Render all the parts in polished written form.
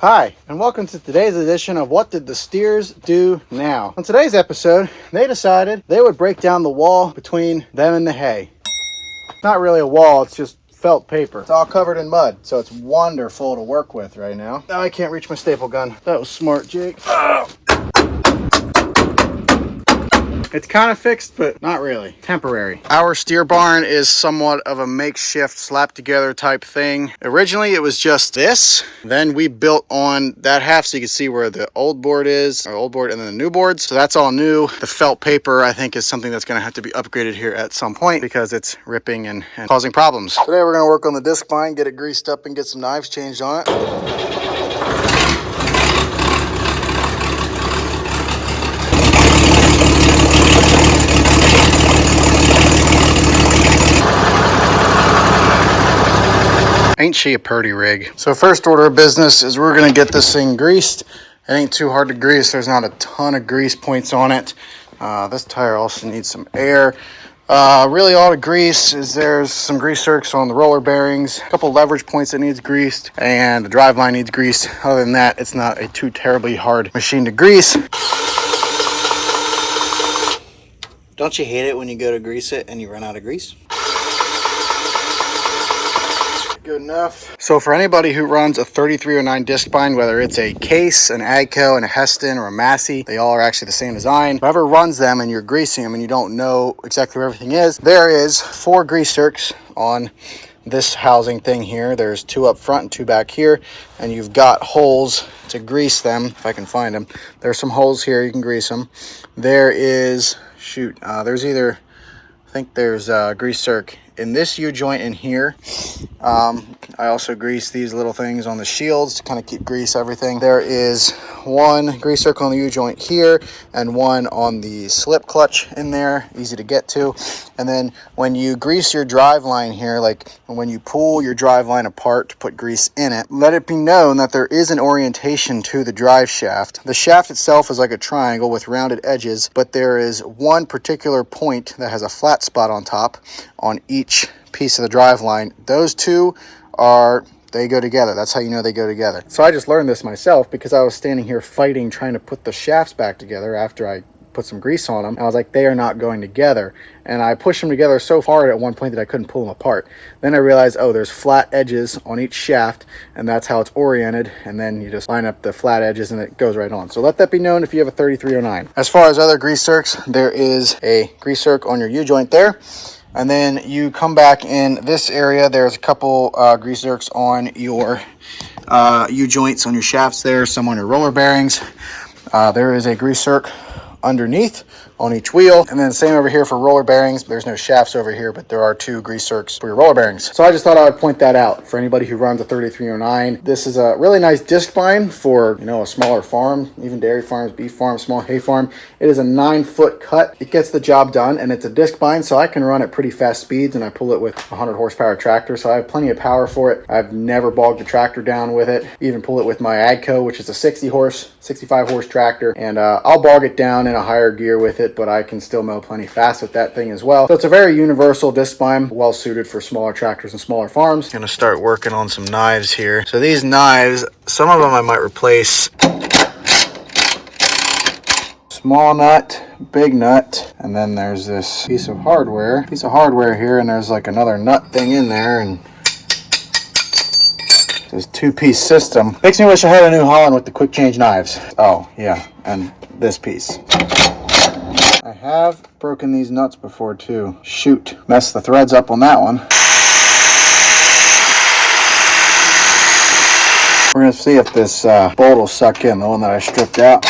Hi, and welcome to today's edition of What Did the Steers Do Now? On today's episode, they decided they would break down the wall between them and the hay. Not really a wall, it's just felt paper. It's all covered in mud, so it's wonderful to work with right now. Now I can't reach my staple gun. That was smart, Jake. It's kind of fixed, but not really. Temporary. Our steer barn is somewhat of a makeshift slap together type thing. Originally, it was just this. Then we built on that half so you can see where the old board is, our old board, and then the new boards. So that's all new. The felt paper, I think, is something that's gonna have to be upgraded here at some point because it's ripping and causing problems. Today, we're gonna work on the Discbine, get it greased up and get some knives changed on it. Ain't she a purty rig? So first order of business is we're gonna get this thing greased. It ain't too hard to grease. There's not a ton of grease points on it. This tire also needs some air. Really all to grease is there's some grease zerks on the roller bearings, a couple leverage points that needs greased, and the drive line needs greased. Other than that, it's not a too terribly hard machine to grease. Don't you hate it when you go to grease it and you run out of grease? Good enough. So for anybody who runs a 3309 Discbine, whether it's a Case, an Agco, and a Heston, or a Massey, they all are actually the same design. Whoever runs them and you're greasing them and you don't know exactly where everything is, there is 4 grease zerks on this housing thing here. There's 2 up front and 2 back here, and you've got holes to grease them, if I can find them. There's some holes here, you can grease them. There is, there's either, I think there's a grease zerk in this U-joint in here. I also grease these little things on the shields to kind of keep grease everything. There is 1 grease zerk on the U-joint here and 1 on the slip clutch in there, easy to get to. And then when you grease your drive line here, like when you pull your drive line apart to put grease in it, let it be known that there is an orientation to the drive shaft. The shaft itself is like a triangle with rounded edges, but there is one particular point that has a flat spot on top on each piece of the drive line. Those two they go together. That's how you know they go together. So I just learned this myself because I was standing here fighting trying to put the shafts back together after I put some grease on them. I was like, they are not going together. And I pushed them together so hard at one point that I couldn't pull them apart. Then I realized, oh, there's flat edges on each shaft, and that's how it's oriented. And then you just line up the flat edges and it goes right on. So let that be known if you have a 3309. As far as other grease zerks, there is a grease zerk on your U-joint there. And then you come back in this area, there's a couple grease zerks on your U-joints on your shafts there, some on your roller bearings. There is a grease zerk underneath on each wheel, and then same over here for roller bearings. There's no shafts over here, but there are 2 grease zerks for your roller bearings. So I just thought I would point that out for anybody who runs a 3309. This is a really nice Discbine for, you know, a smaller farm, even dairy farms, beef farms, small hay farm. It is a 9-foot cut. It gets the job done, and it's a Discbine, so I can run at pretty fast speeds, and I pull it with a 100 horsepower tractor, so I have plenty of power for it. I've never bogged the tractor down with it. Even pull it with my Agco, which is a 65 horse tractor, and I'll bog it down in a higher gear with it, but I can still mow plenty fast with that thing as well. So it's a very universal Discbine, well suited for smaller tractors and smaller farms. Gonna start working on some knives here. So these knives, some of them I might replace. Small nut, big nut, and then there's this piece of hardware here, and there's like another nut thing in there, and this 2-piece system. Makes me wish I had a New Holland with the quick change knives. Oh yeah, and this piece. I have broken these nuts before too. Shoot, messed the threads up on that one. We're gonna see if this bolt will suck in, the one that I stripped out.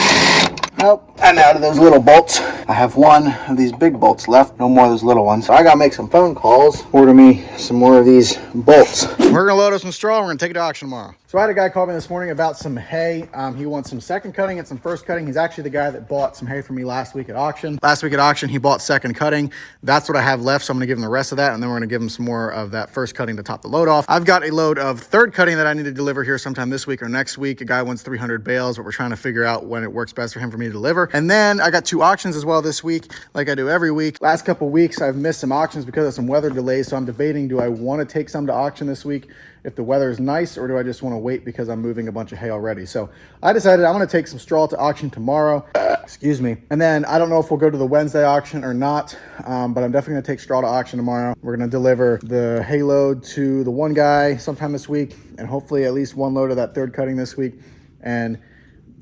Nope. And out of those little bolts, I have 1 of these big bolts left, no more of those little ones. So I gotta make some phone calls, order me some more of these bolts. We're gonna load up some straw, we're gonna take it to auction tomorrow. So I had a guy call me this morning about some hay. He wants some second cutting and some first cutting. He's actually the guy that bought some hay from me last week at auction. Last week at auction, he bought second cutting. That's what I have left, so I'm gonna give him the rest of that, and then we're gonna give him some more of that first cutting to top the load off. I've got a load of third cutting that I need to deliver here sometime this week or next week. A guy wants 300 bales, but we're trying to figure out when it works best for him for me to deliver. And then I got 2 auctions as well this week, like I do every week. Last couple weeks, I've missed some auctions because of some weather delays. So I'm debating, do I want to take some to auction this week if the weather is nice, or do I just want to wait because I'm moving a bunch of hay already? So I decided I'm going to take some straw to auction tomorrow. Excuse me. And then I don't know if we'll go to the Wednesday auction or not, but I'm definitely going to take straw to auction tomorrow. We're going to deliver the hay load to the one guy sometime this week, and hopefully at least 1 load of that 3rd cutting this week. And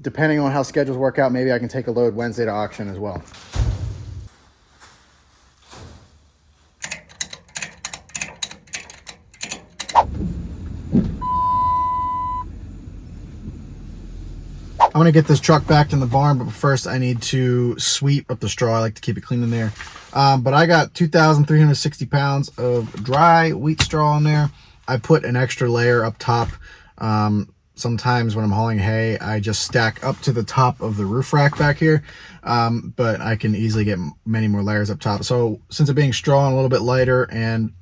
depending on how schedules work out, maybe I can take a load Wednesday to auction as well. I'm gonna get this truck back in the barn, but first I need to sweep up the straw. I like to keep it clean in there. But I got 2,360 pounds of dry wheat straw in there. I put an extra layer up top. Sometimes when I'm hauling hay, I just stack up to the top of the roof rack back here. But I can easily get many more layers up top. So since it being straw and a little bit lighter and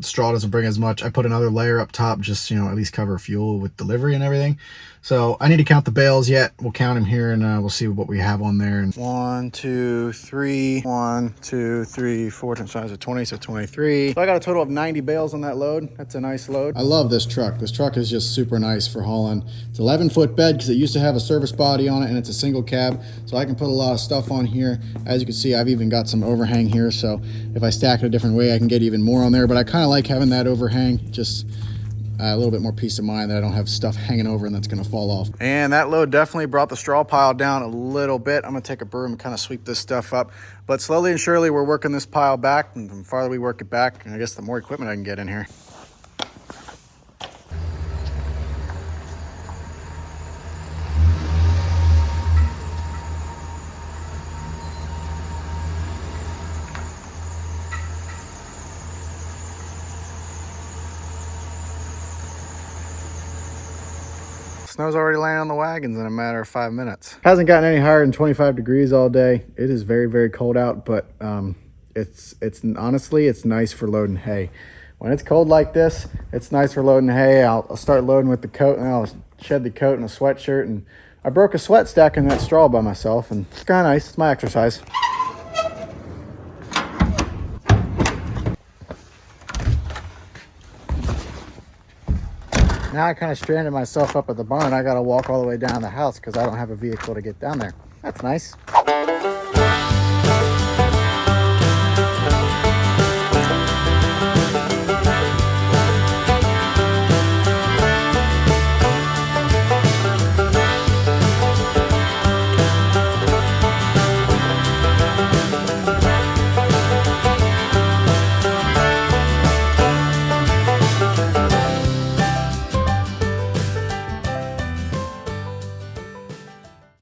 straw doesn't bring as much, I put another layer up top, just, you know, at least cover fuel with delivery and everything. So I need to count the bales yet. We'll count them here, and we'll see what we have on there. And 1, 2, 3, 1, 2, 3, 4 times 5 is 20, so 23. So I got a total of 90 bales on that load. That's a nice load. I love this truck. This truck is just super nice for hauling. It's 11-foot bed because it used to have a service body on it, and it's a single cab, so I can put a lot of stuff on here. As you can see, I've even got some overhang here, so if I stack it a different way, I can get even more on there. But I kind of like having that overhang, just a little bit more peace of mind that I don't have stuff hanging over and that's going to fall off. And that load definitely brought the straw pile down a little bit. I'm going to take a broom and kind of sweep this stuff up. But slowly and surely, we're working this pile back. And the farther we work it back, I guess the more equipment I can get in here. Snow's already laying on the wagons in a matter of 5 minutes. Hasn't gotten any higher than 25 degrees all day. It is very, very cold out, but it's honestly, it's nice for loading hay. When it's cold like this, it's nice for loading hay. I'll start loading with the coat, and I'll shed the coat and a sweatshirt. And I broke a sweat stacking that straw by myself, and it's kind of nice. It's my exercise. Now I kind of stranded myself up at the barn. I got to walk all the way down the house because I don't have a vehicle to get down there. That's nice.